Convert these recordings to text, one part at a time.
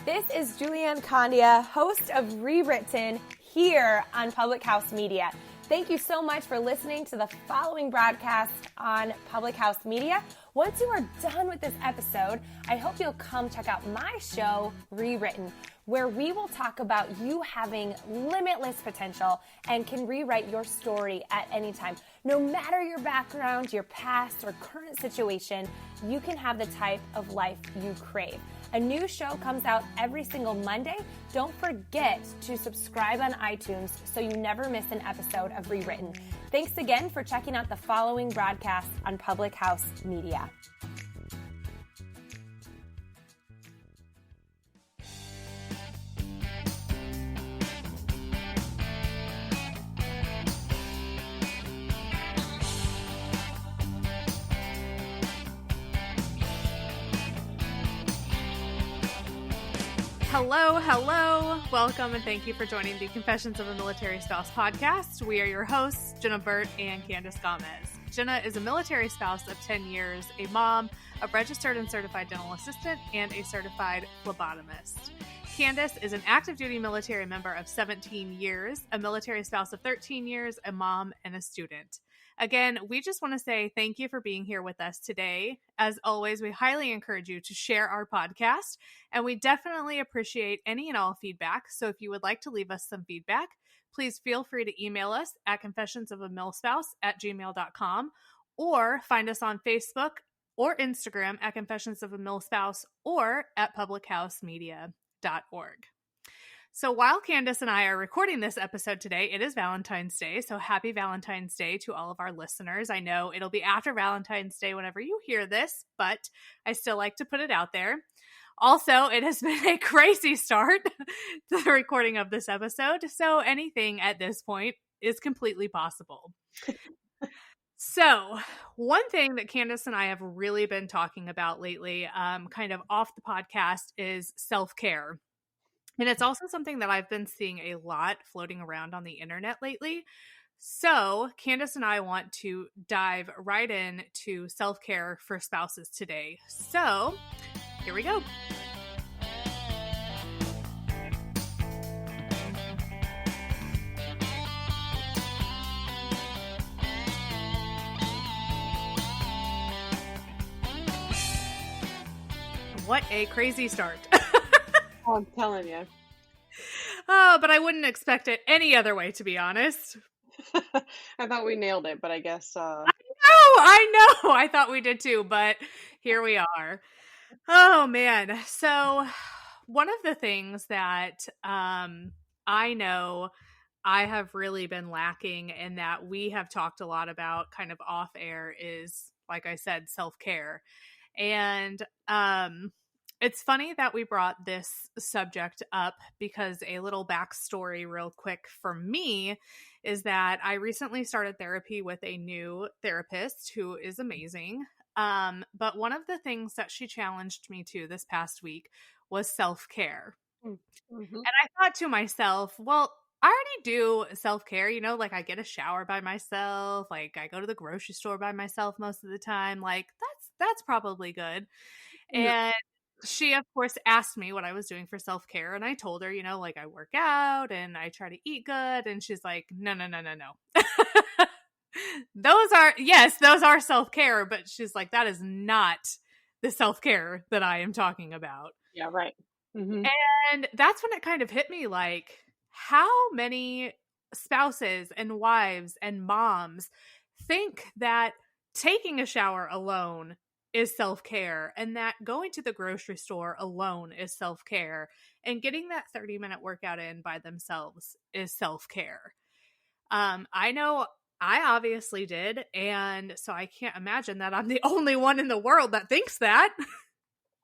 This is Jenna and Candace, host of Rewritten here on Public House Media. Thank you so much for listening to the following broadcast on Public House Media. Once you are done with this episode, I hope you'll come check out my show, Rewritten, where we will talk about you having limitless potential and can rewrite your story at any time. No matter your background, your past, or current situation, you can have the type of life you crave. A new show comes out every single Monday. Don't forget to subscribe on iTunes so you never miss an episode of Rewritten. Thanks again for checking out the following broadcast on Public House Media. Hello. Welcome and thank you for joining the Confessions of a Military Spouse podcast. We are your hosts, Jenna and Candace Gomez. Jenna is a military spouse of 10 years, a mom, a registered and certified dental assistant, and a certified phlebotomist. Candace is an active duty military member of 17 years, a military spouse of 13 years, a mom, and a student. Again, we just want to say thank you for being here with us today. As always, we highly encourage you to share our podcast, and we definitely appreciate any and all feedback. So if you would like to leave us some feedback, please feel free to email us at confessionsofamilspouse@gmail.com or find us on Facebook or Instagram at Confessions of a Mil Spouse or at publichousemedia.org. So while Candace and I are recording this episode today, it is Valentine's Day. So happy Valentine's Day to all of our listeners. I know it'll be after Valentine's Day whenever you hear this, but I still like to put it out there. Also, it has been a crazy start to the recording of this episode. So anything at this point is completely possible. So one thing that Candace and I have really been talking about lately, kind of off the podcast, is self-care. And it's also something that I've been seeing a lot floating around on the internet lately. So Candace and I want to dive right into self-care for spouses today. So here we go. What a crazy start. Oh, I'm telling you. Oh, but I wouldn't expect it any other way, to be honest. I thought we nailed it, but I guess... I know. I thought we did too, but here we are. Oh, man. So one of the things that I know I have really been lacking and that we have talked a lot about kind of off air is, like I said, self-care. And it's funny that we brought this subject up because a little backstory real quick for me is that I recently started therapy with a new therapist who is amazing. But one of the things that she challenged me to this past week was self-care. Mm-hmm. And I thought to myself, well, I already do self-care, like I get a shower by myself, like I go to the grocery store by myself most of the time. Like that's probably good. And she, of course, asked me what I was doing for self-care. And I told her, like I work out and I try to eat good. And she's like, no. Those are self-care. But she's like, that is not the self-care that I am talking about. Yeah, right. Mm-hmm. And that's when it kind of hit me, like, how many spouses and wives and moms think that taking a shower alone is self-care and that going to the grocery store alone is self-care and getting that 30-minute workout in by themselves is self-care. I know I obviously did, and so I can't imagine that I'm the only one in the world that thinks that.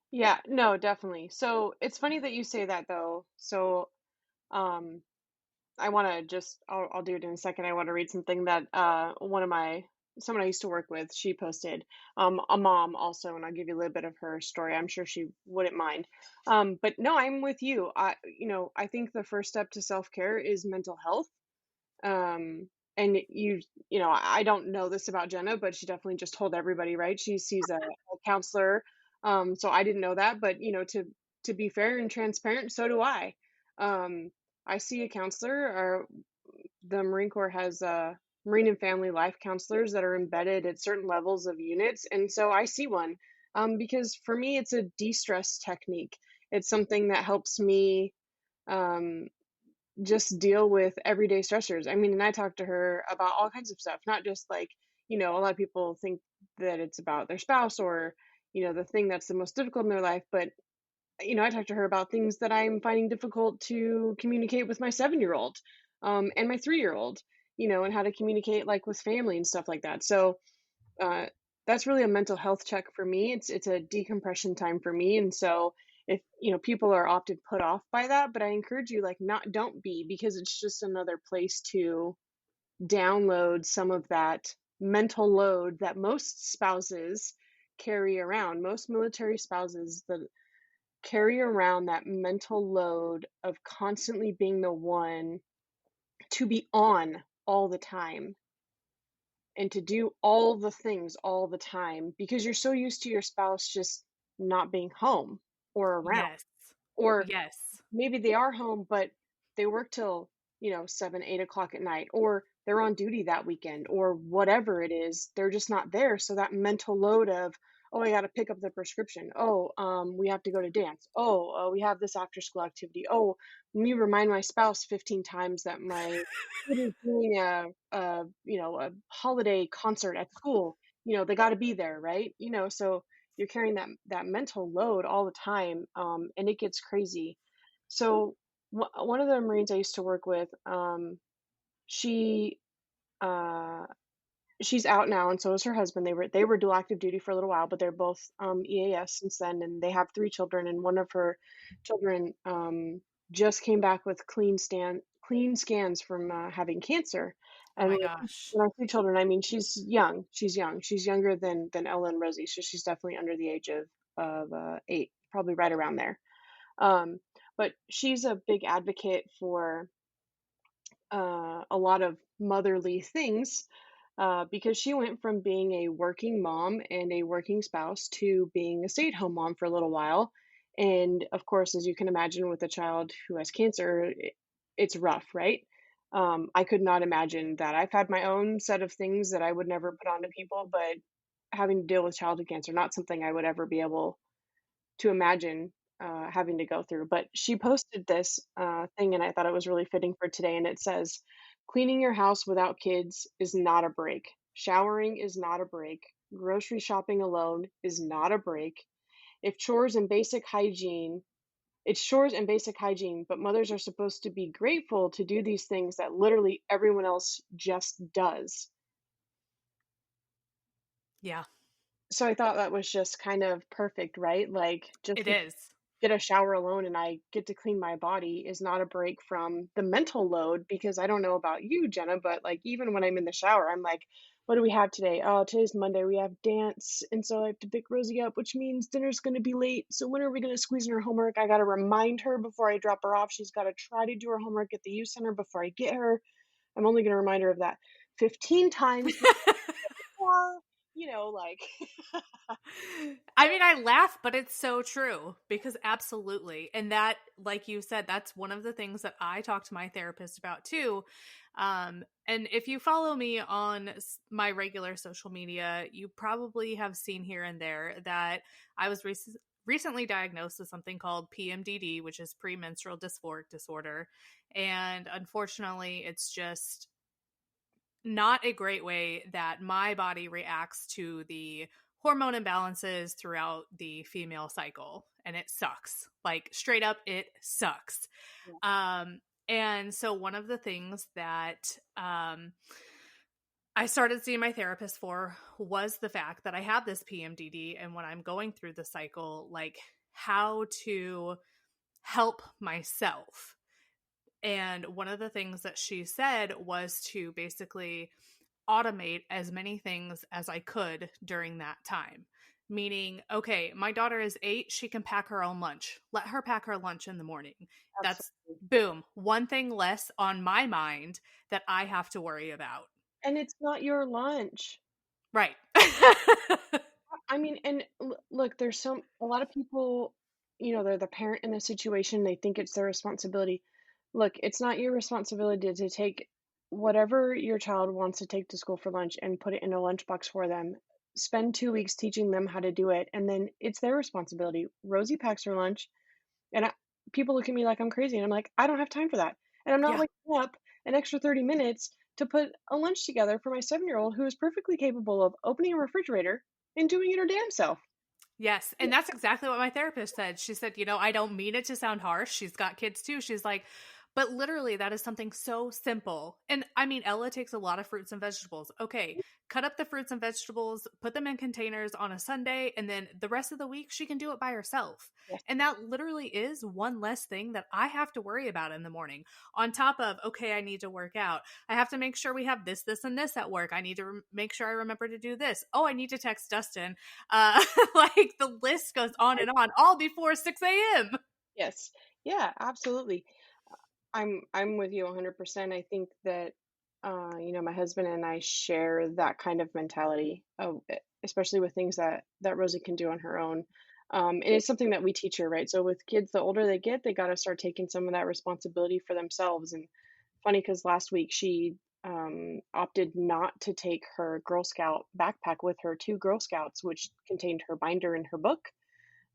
Yeah, no, definitely. So it's funny that you say that though. So I want to I'll do it in a second. I want to read something that someone I used to work with, she posted, a mom also, and I'll give you a little bit of her story. I'm sure she wouldn't mind. But no, I'm with you. I think the first step to self-care is mental health. And I don't know this about Jenna, but she definitely just told everybody, right? She sees a counselor. So I didn't know that, but to to be fair and transparent, so do I. I see a counselor, or the Marine Corps has Marine and Family Life counselors that are embedded at certain levels of units, and so I see one because for me it's a de-stress technique. It's something that helps me um, just deal with everyday stressors. I mean, and I talk to her about all kinds of stuff, not just like, a lot of people think that it's about their spouse or, the thing that's the most difficult in their life. But, I talk to her about things that I'm finding difficult to communicate with my 7-year-old and my 3-year-old, and how to communicate like with family and stuff like that. So, uh, that's really a mental health check for me. It's a decompression time for me, and so if people are often put off by that, but I encourage you like not don't be, because it's just another place to download some of that mental load that most spouses carry around. Most military spouses that carry around that mental load of constantly being the one to be on all the time and to do all the things all the time because you're so used to your spouse just not being home or around. Yes. Or Yes. maybe they are home, but they work till, 7, 8 o'clock at night, or they're on duty that weekend, or whatever it is. They're just not there. So that mental load of, oh, I got to pick up the prescription. Oh, we have to go to dance. Oh, we have this after school activity. Oh, let me remind my spouse 15 times that my kid is doing a holiday concert at school. They got to be there, right? So you're carrying that mental load all the time, and it gets crazy. So one of the Marines I used to work with, she uh, she's out now, and so is her husband. They were dual active duty for a little while, but they're both EAS since then, and they have 3 children. And one of her children just came back with clean scans from having cancer. Oh And my gosh. when I say children, I mean she's young. She's young. She's younger than Ella and Rosie, so she's definitely under the age of 8, probably right around there. Um, but she's a big advocate for a lot of motherly things because she went from being a working mom and a working spouse to being a stay-at-home mom for a little while. And of course, as you can imagine, with a child who has cancer, it's rough, right? I could not imagine that. I've had my own set of things that I would never put on to people, but having to deal with childhood cancer, not something I would ever be able to imagine having to go through. But she posted this thing, and I thought it was really fitting for today. And it says, cleaning your house without kids is not a break. Showering is not a break. Grocery shopping alone is not a break. If chores and basic hygiene, it's chores and basic hygiene, but mothers are supposed to be grateful to do these things that literally everyone else just does. Yeah, So I thought that was just kind of perfect, right? Like, just it is. get a shower alone and I get to clean my body is not a break from the mental load, because I don't know about you, Jenna, but like even when I'm in the shower, I'm like, what do we have today? Oh, today's Monday. We have dance. And so I have to pick Rosie up, which means dinner's going to be late. So when are we going to squeeze in her homework? I got to remind her before I drop her off. She's got to try to do her homework at the youth center before I get her. I'm only going to remind her of that 15 times before, like. I mean, I laugh, but it's so true because absolutely. And that, like you said, that's one of the things that I talk to my therapist about too. And if you follow me on my regular social media, you probably have seen here and there that I was recently diagnosed with something called PMDD, which is premenstrual dysphoric disorder. And unfortunately, it's just not a great way that my body reacts to the hormone imbalances throughout the female cycle, and it sucks. Like straight up, it sucks. And so one of the things that I started seeing my therapist for was the fact that I have this PMDD, and when I'm going through the cycle, like how to help myself. And one of the things that she said was to basically automate as many things as I could during that time. Meaning, okay, my daughter is 8, she can pack her own lunch. Let her pack her lunch in the morning. That's boom, one thing less on my mind that I have to worry about. And it's not your lunch. Right. I mean, and look, there's a lot of people, they're the parent in the situation, they think it's their responsibility. Look, it's not your responsibility to take whatever your child wants to take to school for lunch and put it in a lunchbox for them. Spend 2 weeks teaching them how to do it, and then it's their responsibility. Rosie packs her lunch, and people look at me like I'm crazy, and I'm like, I don't have time for that. And I'm not Yeah. waking up an extra 30 minutes to put a lunch together for my 7-year-old who is perfectly capable of opening a refrigerator and doing it her damn self. Yes. And that's exactly what my therapist said. She said, I don't mean it to sound harsh. She's got kids too. She's like, but literally, that is something so simple. And I mean, Ella takes a lot of fruits and vegetables. Okay, cut up the fruits and vegetables, put them in containers on a Sunday, and then the rest of the week, she can do it by herself. Yes. And that literally is one less thing that I have to worry about in the morning. On top of, okay, I need to work out. I have to make sure we have this, this, and this at work. I need to make sure I remember to do this. Oh, I need to text Dustin. Like the list goes on and on, all before 6 a.m. Yes. Yeah, absolutely. I'm with you 100%. I think that my husband and I share that kind of mentality of especially with things that Rosie can do on her own. And it's something that we teach her, right? So with kids, the older they get, they got to start taking some of that responsibility for themselves. And funny because last week she opted not to take her Girl Scout backpack with her to Girl Scouts, which contained her binder and her book.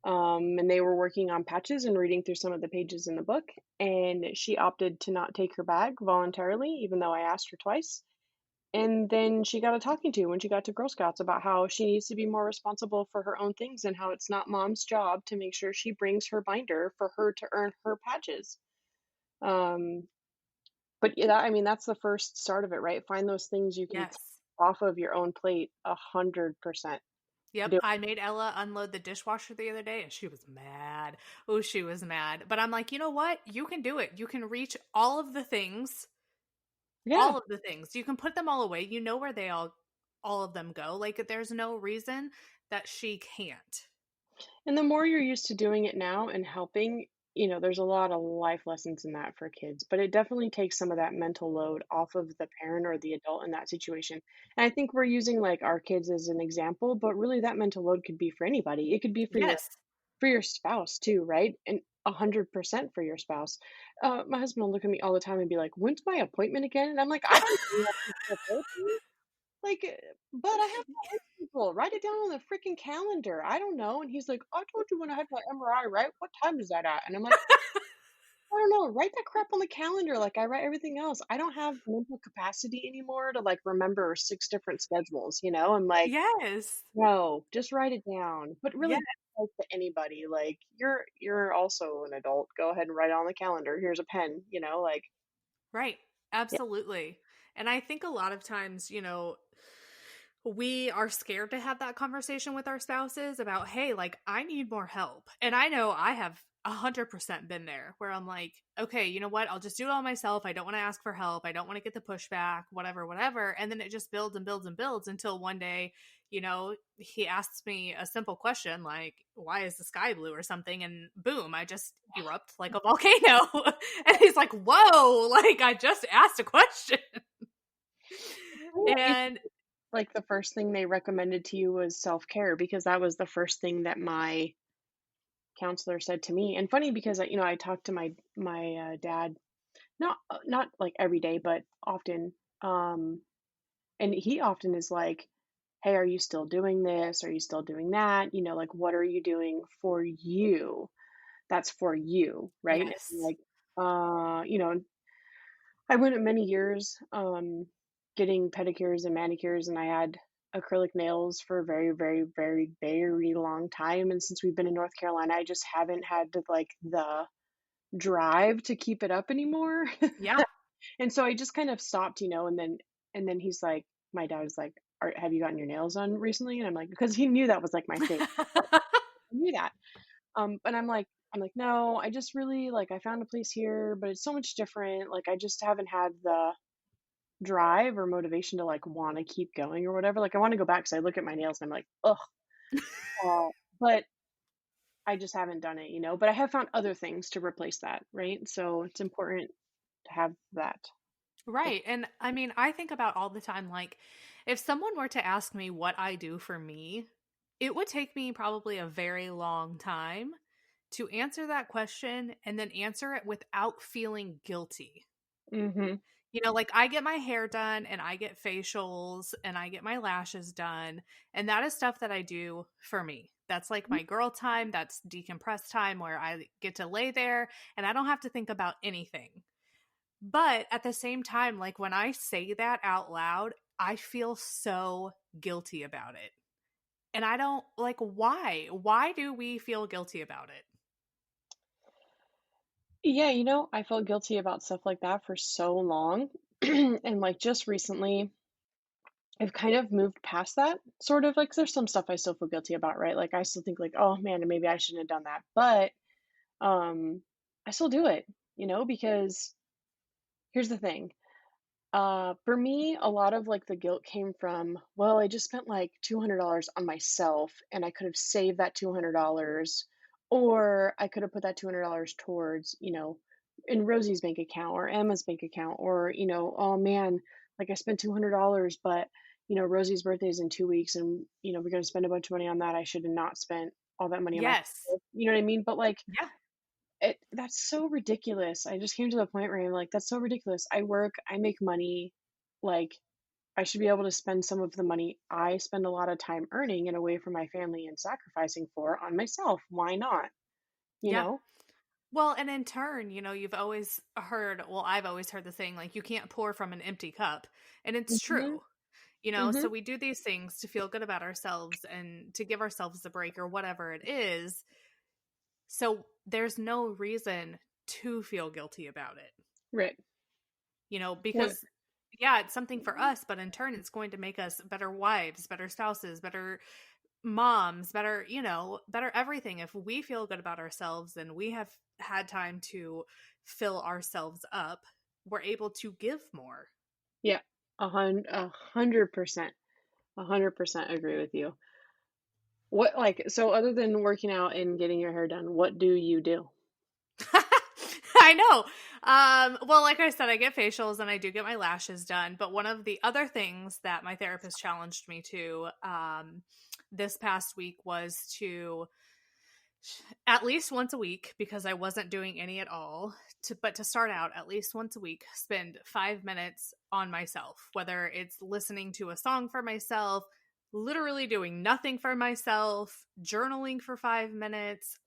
And they were working on patches and reading through some of the pages in the book. And she opted to not take her bag voluntarily, even though I asked her twice. And then she got a talking to when she got to Girl Scouts about how she needs to be more responsible for her own things and how it's not mom's job to make sure she brings her binder for her to earn her patches. Um, but yeah, I mean, that's the first start of it, right? Find those things you can take Yes. off of your own plate 100%. Yep, Do I made Ella unload the dishwasher the other day and she was mad. Oh, she was mad. But I'm like, you know what? You can do it. You can reach all of the things, Yeah. all of the things. You can put them all away. You know where they all of them go. Like there's no reason that she can't. And the more you're used to doing it now and helping, there's a lot of life lessons in that for kids, but it definitely takes some of that mental load off of the parent or the adult in that situation. And I think we're using like our kids as an example, but really that mental load could be for anybody. It could be Yes. for your spouse too, right? And 100% for your spouse. My husband will look at me all the time and be like, "When's my appointment again?" And I'm like, "I don't know. You have physical therapy." Like, but I have to ask people, write it down on the freaking calendar. I don't know. And he's like, I told you when I had my MRI, right? What time is that at? And I'm like, I don't know. Write that crap on the calendar like I write everything else. I don't have mental capacity anymore to like remember 6 different schedules, you know? I'm like, Yes. no, just write it down. But really, Yeah. that's like to anybody. Like, you're also an adult. Go ahead and write it on the calendar. Here's a pen, like, Right. yeah, Absolutely. And I think a lot of times, we are scared to have that conversation with our spouses about, hey, like, I need more help. And I know I have 100% been there where I'm like, okay, you know what? I'll just do it all myself. I don't want to ask for help. I don't want to get the pushback, whatever, whatever. And then it just builds and builds and builds until one day, he asks me a simple question like, why is the sky blue or something? And boom, I just erupt like a volcano. And he's like, whoa, like, I just asked a question. And like the first thing they recommended to you was self-care because that was the first thing that my counselor said to me. And funny because I talked to my dad not like every day but often, and he often is like, hey, are you still doing this, are you still doing that, like what are you doing for you, that's for you, right? And yes. like, I went many years getting pedicures and manicures, and I had acrylic nails for a very, very, very, very long time. And since we've been in North Carolina, I just haven't had like the drive to keep it up anymore. Yeah. And so I just kind of stopped, and then my dad was like, have you gotten your nails done recently? And I'm like, because he knew that was like my thing. I knew that. But I'm like, no, I just really like I found a place here, but it's so much different. Like I just haven't had the drive or motivation to like want to keep going or whatever. Like I want to go back because I look at my nails and I'm like, ugh. But I just haven't done it, But I have found other things to replace that, right? So it's important to have that. Right. And I mean, I think about all the time, like, if someone were to ask me what I do for me, it would take me probably a very long time to answer that question and then answer it without feeling guilty. Mm-hmm. You know, like I get my hair done and I get facials and I get my lashes done. And that is stuff that I do for me. That's like my girl time. That's decompress time where I get to lay there and I don't have to think about anything. But at the same time, like when I say that out loud, I feel so guilty about it. And I don't like why? Why do we feel guilty about it? Yeah, I felt guilty about stuff like that for so long. And like just recently, I've kind of moved past that sort of like there's some stuff I still feel guilty about, right? Like I still think like, oh man, maybe I shouldn't have done that. But um I still do it, because here's the thing. For me, a lot of like the guilt came from, well, I just spent like $200 on myself and I could have saved that $200, or I could have put that $200 towards, in Rosie's bank account or Emma's bank account, or, oh man, like I spent $200, but, Rosie's birthday is in 2 weeks and, we're going to spend a bunch of money on that. I should have not spent all that money on Yes. myself. You know what I mean? But like, Yeah. that's so ridiculous. I just came to the point where I'm like, that's so ridiculous. I work, I make money. Like, I should be able to spend some of the money I spend a lot of time earning and away from my family and sacrificing for on myself. Why not? You Yeah. know? Well, and in turn, you've always heard, well, I've always heard the saying, like, you can't pour from an empty cup. And it's Hmm. true, Hmm. so we do these things to feel good about ourselves and to give ourselves a break or whatever it is. So there's no reason to feel guilty about it, Right. What? because yeah, it's something for us, but in turn, it's going to make us better wives, better spouses, better moms, better, better everything. If we feel good about ourselves and we have had time to fill ourselves up, we're able to give more. Yeah. 100%. 100% agree with you. What, like, so other than working out and getting your hair done, what do you do? I know. Well, like I said, I get facials and I do get my lashes done. But one of the other things that my therapist challenged me to this past week was to at least once a week, because I wasn't doing any at all, but to start out at least once a week, spend 5 minutes on myself, whether it's listening to a song for myself, literally doing nothing for myself, journaling for 5 minutes,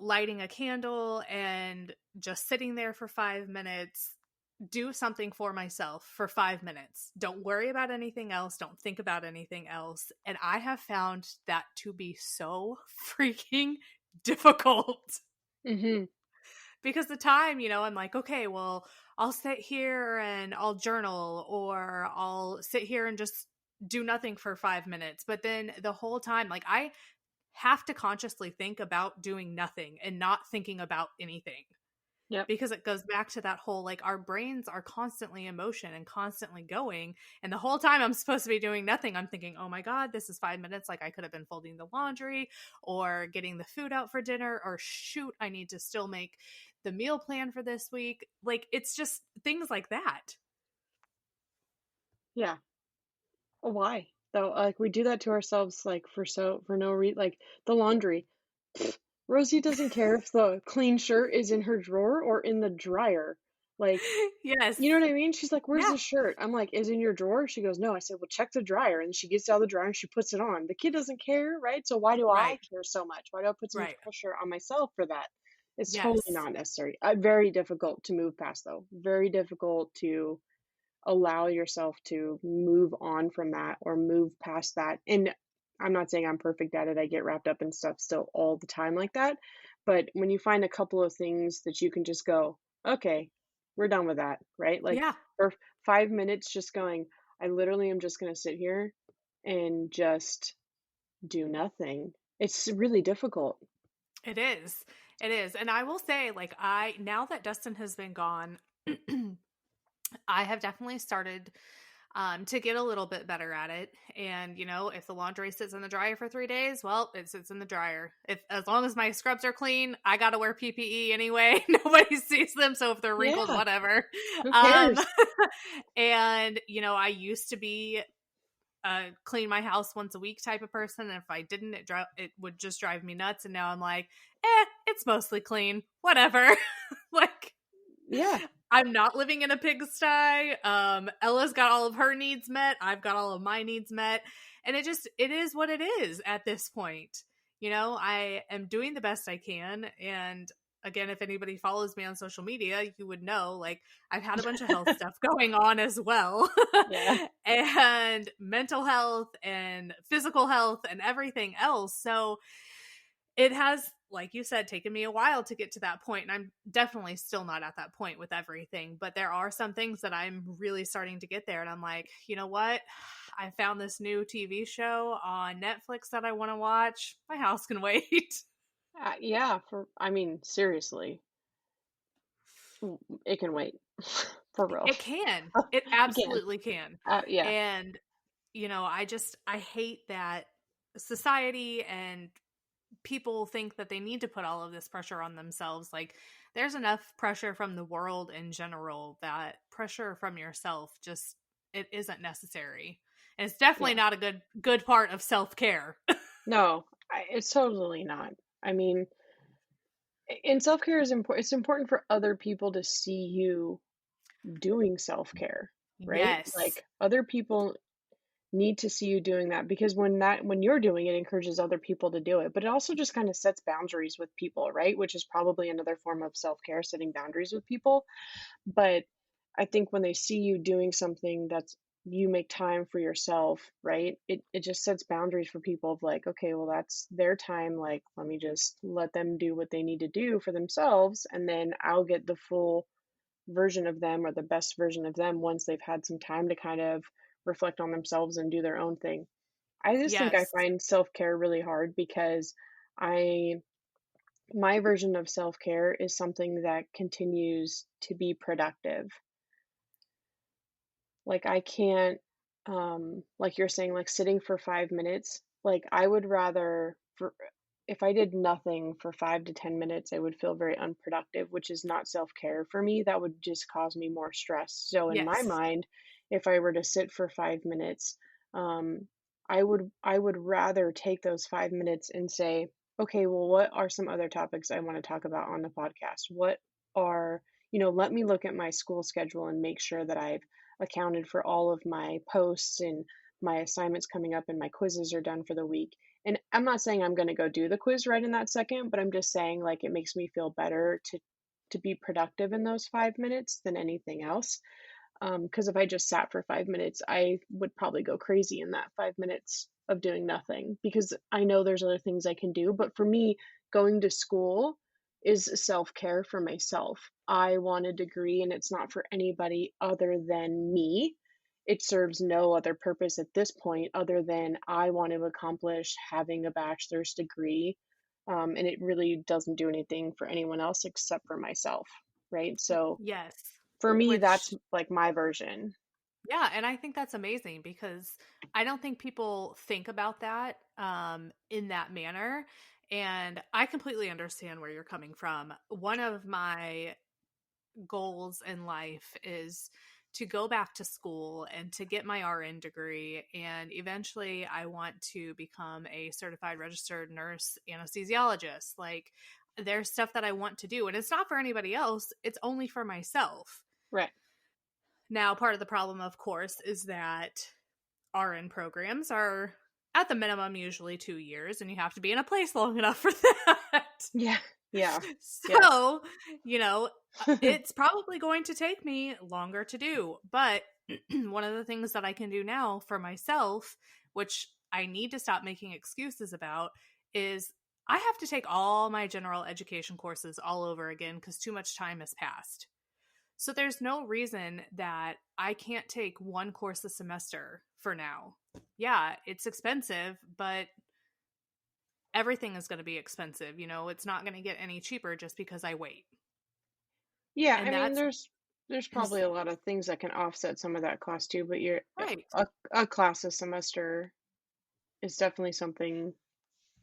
lighting a candle and just sitting there for 5 minutes. Do something for myself for 5 minutes. Don't worry about anything else. Don't think about anything else. And I have found that to be so freaking difficult. Hmm. Because the time, I'm like, okay, well, I'll sit here and I'll journal, or I'll sit here and just do nothing for 5 minutes. But then the whole time, like, I have to consciously think about doing nothing and not thinking about anything. Yep. Because it goes back to that whole, like, our brains are constantly in motion and constantly going. And the whole time I'm supposed to be doing nothing, I'm thinking, oh my God, this is 5 minutes. Like, I could have been folding the laundry or getting the food out for dinner, or shoot, I need to still make the meal plan for this week. Like, it's just things like that. Yeah. Why? Though, like we do that to ourselves, like for no reason, like the laundry. Rosie doesn't care if the clean shirt is in her drawer or in the dryer. Like, Yes. you know what I mean? She's like, "Where's Yeah. the shirt?" I'm like, "Is it in your drawer?" She goes, "No." I said, "Well, check the dryer." And she gets out of the dryer and she puts it on. The kid doesn't care, right? So why do I Right. care so much? Why do I put so much Right. pressure on myself for that? It's totally Yes. not necessary. Very difficult to move past, though. Very difficult to allow yourself to move on from that or move past that. And I'm not saying I'm perfect at it. I get wrapped up in stuff still all the time like that. But when you find a couple of things that you can just go, okay, we're done with that, right? Like Yeah, for 5 minutes, just going, I literally am just going to sit here and just do nothing. It's really difficult. it is. It is. And I will say, like, now that Dustin has been gone, I have definitely started to get a little bit better at it. And, if the laundry sits in the dryer for 3 days, well, it sits in the dryer. As long as my scrubs are clean, I got to wear PPE anyway. Nobody sees them. So if they're wrinkled, Yeah. whatever. Who Um, cares? and, I used to be clean my house once a week type of person. And if I didn't, it would just drive me nuts. And now I'm like, it's mostly clean. Whatever. Like, Yeah. I'm not living in a pigsty. Ella's got all of her needs met. I've got all of my needs met. And it is what it is at this point. You know, I am doing the best I can. And again, if anybody follows me on social media, you would know, like, I've had a bunch of health stuff going on as well. Yeah. And mental health and physical health and everything else. So it has, like you said, taken me a while to get to that point, and I'm definitely still not at that point with everything, but there are some things that I'm really starting to get there, and I'm like, you know what? I found this new TV show on Netflix that I want to watch. My house can wait. Yeah. I mean, seriously, it can wait. For real. It can. It It can. absolutely can. Yeah. And, you know, I hate that society and people think that they need to put all of this pressure on themselves. Like, there's enough pressure from the world in general that pressure from yourself just, it isn't necessary. And it's definitely Yeah. not a good part of self-care. No, it's totally not. I mean, and self-care is important. It's important for other people to see you doing self-care, right? Yes. Like, other people need to see you doing that, because when you're doing it, it encourages other people to do it. But it also just kind of sets boundaries with people, right? Which is probably another form of self-care, setting boundaries with people. But I think when they see you doing something that's, you make time for yourself, right? It just sets boundaries for people of like, okay, well, that's their time. Like, let me just let them do what they need to do for themselves, and then I'll get the full version of them, or the best version of them, once they've had some time to kind of reflect on themselves and do their own thing. I just think I Yes. find self-care really hard, because I my version of self-care is something that continues to be productive. Like, I can't, like you're saying, like sitting for 5 minutes, like I would rather, for if I did nothing for 5 to 10 minutes, I would feel very unproductive, which is not self-care for me. That would just cause me more stress. So in my Yes. mind, if I were to sit for 5 minutes, um, I would rather take those 5 minutes and say, okay, well, what are some other topics I want to talk about on the podcast? What are, let me look at my school schedule and make sure that I've accounted for all of my posts and my assignments coming up and my quizzes are done for the week. And I'm not saying I'm going to go do the quiz right in that second, but I'm just saying, like, it makes me feel better to be productive in those 5 minutes than anything else. Because if I just sat for 5 minutes, I would probably go crazy in that 5 minutes of doing nothing, because I know there's other things I can do. But for me, going to school is self care for myself. I want a degree, and it's not for anybody other than me. It serves no other purpose at this point other than I want to accomplish having a bachelor's degree. And it really doesn't do anything for anyone else except for myself, right? So Yes. for me, that's Which, like my version. yeah, and I think that's amazing, because I don't think people think about that in that manner. And I completely understand where you're coming from. One of my goals in life is to go back to school and to get my RN degree. And eventually, I want to become a certified registered nurse anesthesiologist. Like, there's stuff that I want to do, and it's not for anybody else, it's only for myself. Right. Now, part of the problem, of course, is that RN programs are at the minimum usually 2 years, and you have to be in a place long enough for that. Yeah. Yeah. So, you know, it's probably going to take me longer to do. But one of the things that I can do now for myself, which I need to stop making excuses about, is I have to take all my general education courses all over again because too much time has passed. So there's no reason that I can't take one course a semester for now. Yeah, it's expensive, but everything is going to be expensive. You know, it's not going to get any cheaper just because I wait. Yeah, I And mean, that's there's probably a lot of things that can offset some of that cost too, but right. a class a semester is definitely something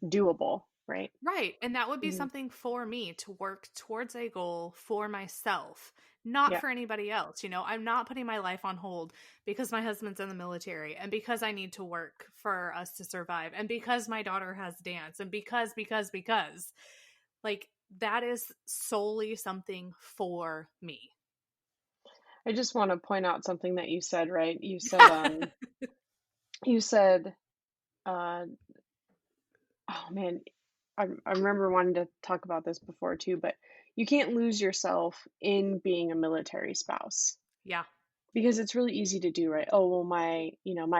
doable. right? Right. And that would be Hmm. something for me to work towards a goal for myself, not Yeah. for anybody else. I'm not putting my life on hold because my husband's in the military and because I need to work for us to survive and because my daughter has dance and because. Like, that is solely something for me. I just want to point out something that you said, right? You said, uh, oh man, I remember wanting to talk about this before too, but you can't lose yourself in being a military spouse Yeah. because it's really easy to do, right? Oh, well, my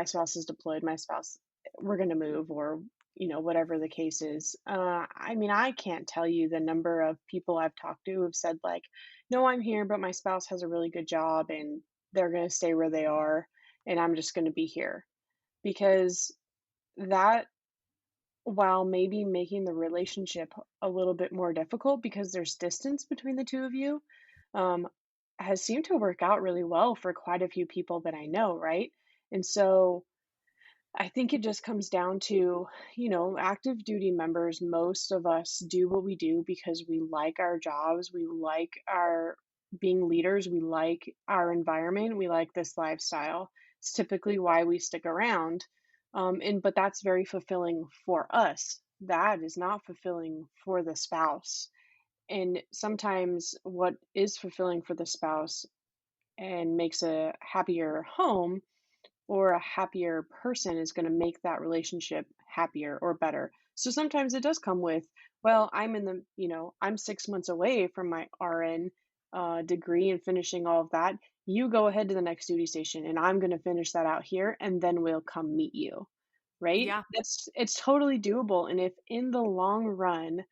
spouse is deployed, my spouse, we're going to move, or, whatever the case is. I mean, I can't tell you the number of people I've talked to who've said, like, no, I'm here, but my spouse has a really good job and they're going to stay where they are, and I'm just going to be here. Because that, while maybe making the relationship a little bit more difficult because there's distance between the two of you, um, has seemed to work out really well for quite a few people that I know, right? And so I think it just comes down to, active duty members. Most of us do what we do because we like our jobs, we like our being leaders, we like our environment, we like this lifestyle. It's typically why we stick around. But that's very fulfilling for us. That is not fulfilling for the spouse. And sometimes what is fulfilling for the spouse and makes a happier home or a happier person is going to make that relationship happier or better. So sometimes it does come with, well, I'm 6 months away from my RN degree and finishing all of that. You go ahead to the next duty station and I'm going to finish that out here and then we'll come meet you. Right? Yeah. It's totally doable. And if in the long run,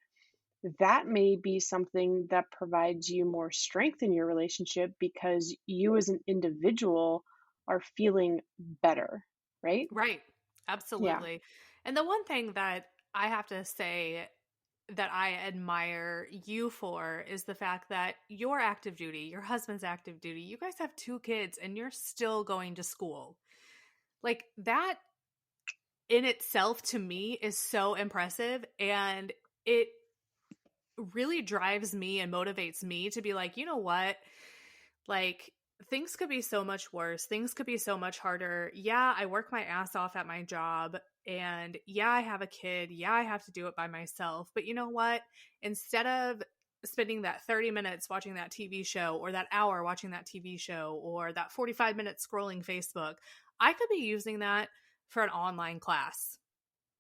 that may be something that provides you more strength in your relationship because you as an individual are feeling better, right? Right. Yeah. Absolutely. And the one thing that I have to say that I admire you for is the fact that you're active duty, your husband's active duty, you guys have 2 kids, and you're still going to school. Like, that in itself to me is so impressive. And it really drives me and motivates me to be like, you know what? Like, things could be so much worse. Things could be so much harder. Yeah, I work my ass off at my job. And yeah, I have a kid. Yeah, I have to do it by myself. But you know what? Instead of spending that 30 minutes watching that TV show or that hour watching that TV show or that 45 minutes scrolling Facebook, I could be using that for an online class.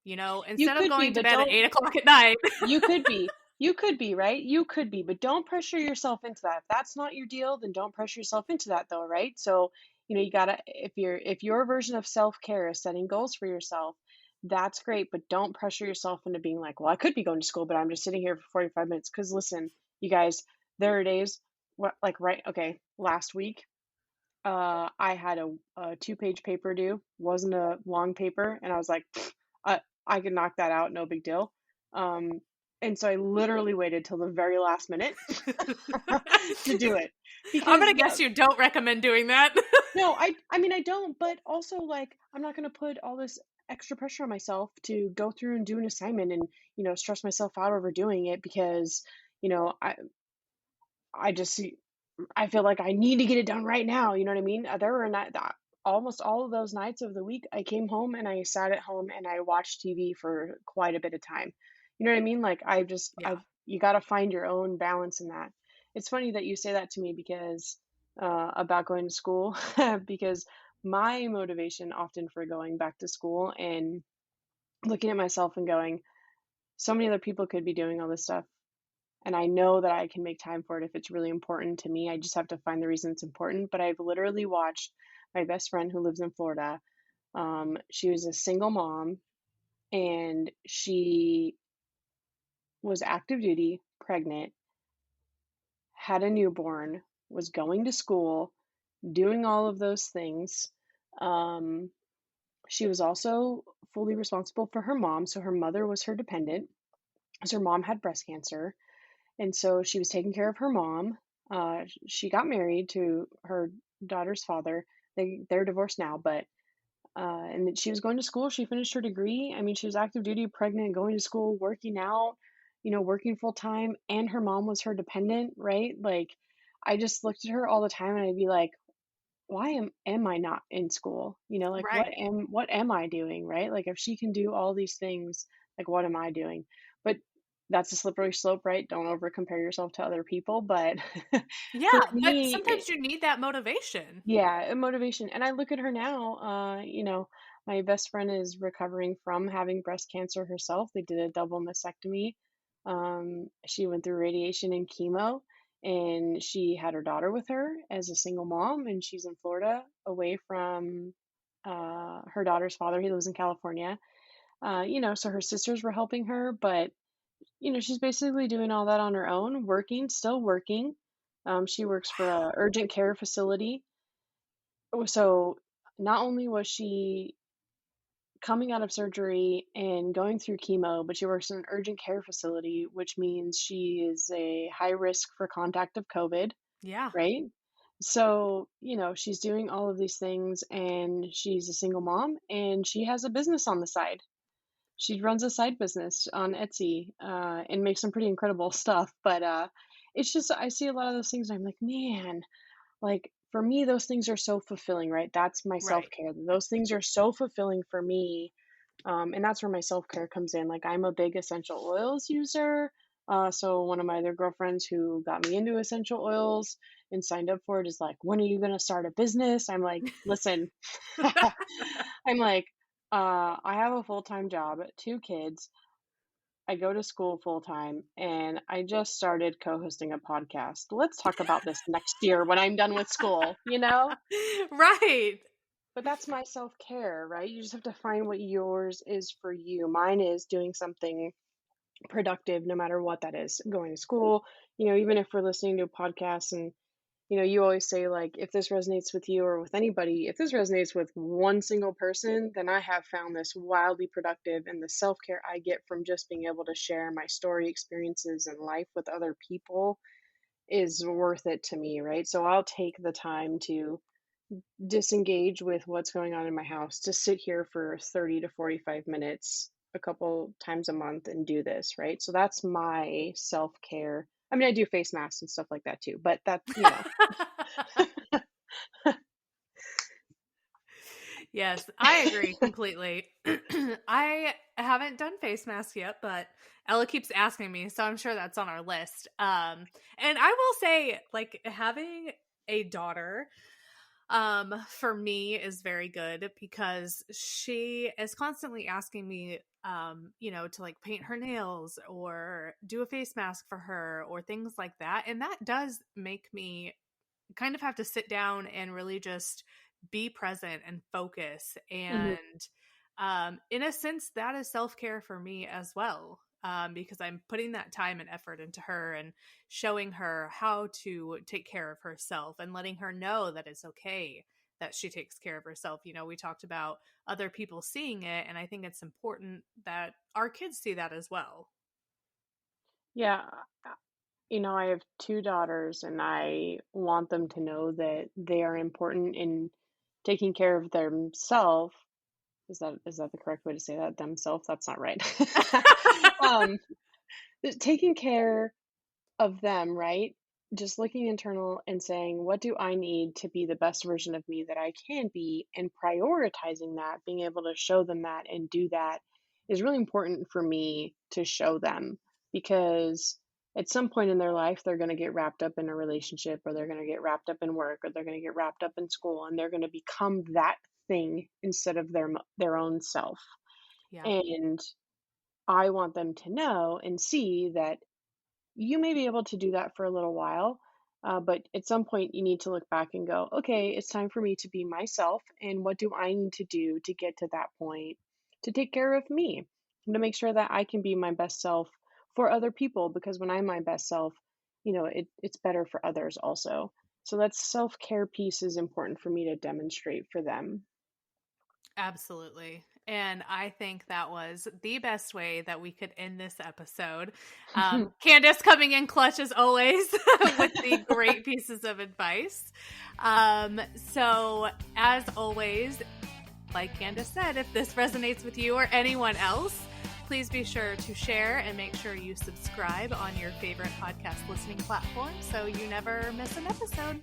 You Instead of could be, going to but bed at don't 8 o'clock at night. you could be. You could be, right? You could be, but don't pressure yourself into that. If that's not your deal, then don't pressure yourself into that though, right? So, you gotta if your version of self-care is setting goals for yourself, that's great, but don't pressure yourself into being like, well, I could be going to school, but I'm just sitting here for 45 minutes. Because listen, you guys, there are days like right, okay, last week, I had a 2-page paper due, wasn't a long paper, and I was like, I I can knock that out, no big deal. Um, and so I literally waited till the very last minute to do it I'm because going to guess you don't recommend doing that. no, I mean I don't, but also like I'm not gonna put all this extra pressure on myself to go through and do an assignment and stress myself out over doing it because you know I I just I feel like I need to get it done right now. You know what I mean? There were almost all of those nights of the week, I came home and I sat at home and I watched TV for quite a bit of time. You know what I mean? Like Yeah. you got to find your own balance in that. It's funny that you say that to me because about going to school, because my motivation often for going back to school and looking at myself and going, so many other people could be doing all this stuff and I know that I can make time for it if it's really important to me. I just have to find the reason it's important. But I've literally watched my best friend who lives in Florida. She was a single mom and she was active duty, pregnant, had a newborn, was going to school, doing all of those things. Um, she was also fully responsible for her mom. So her mother was her dependent because her mom had breast cancer. And so she was taking care of her mom. She got married to her daughter's father. They're divorced now, but And that she was going to school. She finished her degree. I mean, she was active duty, pregnant, going to school, working out, working full time, and her mom was her dependent, right? Like, I just looked at her all the time and I'd be like, why am I not in school? Like Right. what am I doing, right? Like if she can do all these things, like what am I doing? But that's a slippery slope, right? Don't over compare yourself to other people. But for Yeah, but me, sometimes you need that motivation. yeah, and motivation. And I look at her now, my best friend is recovering from having breast cancer herself. They did a double mastectomy. She went through radiation and chemo, and she had her daughter with her as a single mom, and she's in Florida away from her daughter's father. He lives in California. So her sisters were helping her, but she's basically doing all that on her own, working, still working. She works for a urgent care facility. So not only was she coming out of surgery and going through chemo, but she works in an urgent care facility, which means she is a high risk for contact of COVID, Yeah. right? So, she's doing all of these things and she's a single mom and she has a business on the side. She runs a side business on Etsy and makes some pretty incredible stuff. But it's just, I see a lot of those things and I'm like, man, like, for me, those things are so fulfilling, right? That's my Right. self-care. Those things are so fulfilling for me. And that's where my self-care comes in. Like, I'm a big essential oils user. So one of my other girlfriends who got me into essential oils and signed up for it is like, when are you going to start a business? I'm like, listen, I'm like, I have a full-time job, 2 kids. I go to school full time and I just started co-hosting a podcast. Let's talk about this next year when I'm done with school, Right. But that's my self-care, right? You just have to find what yours is for you. Mine is doing something productive, no matter what that is. Going to school, even if we're listening to a podcast and you always say, like, if this resonates with you or with anybody, if this resonates with one single person, then I have found this wildly productive. And the self care I get from just being able to share my story, experiences, and life with other people is worth it to me, right? So I'll take the time to disengage with what's going on in my house to sit here for 30 to 45 minutes a couple times a month and do this, right? So that's my self care. I mean, I do face masks and stuff like that too, but that's. Yes, I agree completely. I haven't done face masks yet, but Ella keeps asking me, so I'm sure that's on our list. And I will say, like, having a daughter, for me is very good because she is constantly asking me, to like paint her nails or do a face mask for her or things like that. And that does make me kind of have to sit down and really just be present and focus. Mhm. And in a sense, that is self-care for me as well. Because I'm putting that time and effort into her and showing her how to take care of herself and letting her know that it's okay that she takes care of herself. We talked about other people seeing it, and I think it's important that our kids see that as well. Yeah. I have 2 daughters and I want them to know that they are important in taking care of themselves. Is that the correct way to say that? Themselves? That's not right. um, taking care of them, right? Just looking internal and saying, what do I need to be the best version of me that I can be? And prioritizing that, being able to show them that and do that is really important for me to show them because at some point in their life, they're going to get wrapped up in a relationship or they're going to get wrapped up in work or they're going to get wrapped up in school and they're going to become that thing instead of their own self. Yeah. And I want them to know and see that you may be able to do that for a little while, but at some point you need to look back and go, okay, it's time for me to be myself. And what do I need to do to get to that point to take care of me and to make sure that I can be my best self for other people? Because when I'm my best self, it's better for others also. So that self care piece is important for me to demonstrate for them. Absolutely. And I think that was the best way that we could end this episode. Candace coming in clutch as always with the great pieces of advice. So as always, like Candace said, if this resonates with you or anyone else, please be sure to share and make sure you subscribe on your favorite podcast listening platform so you never miss an episode.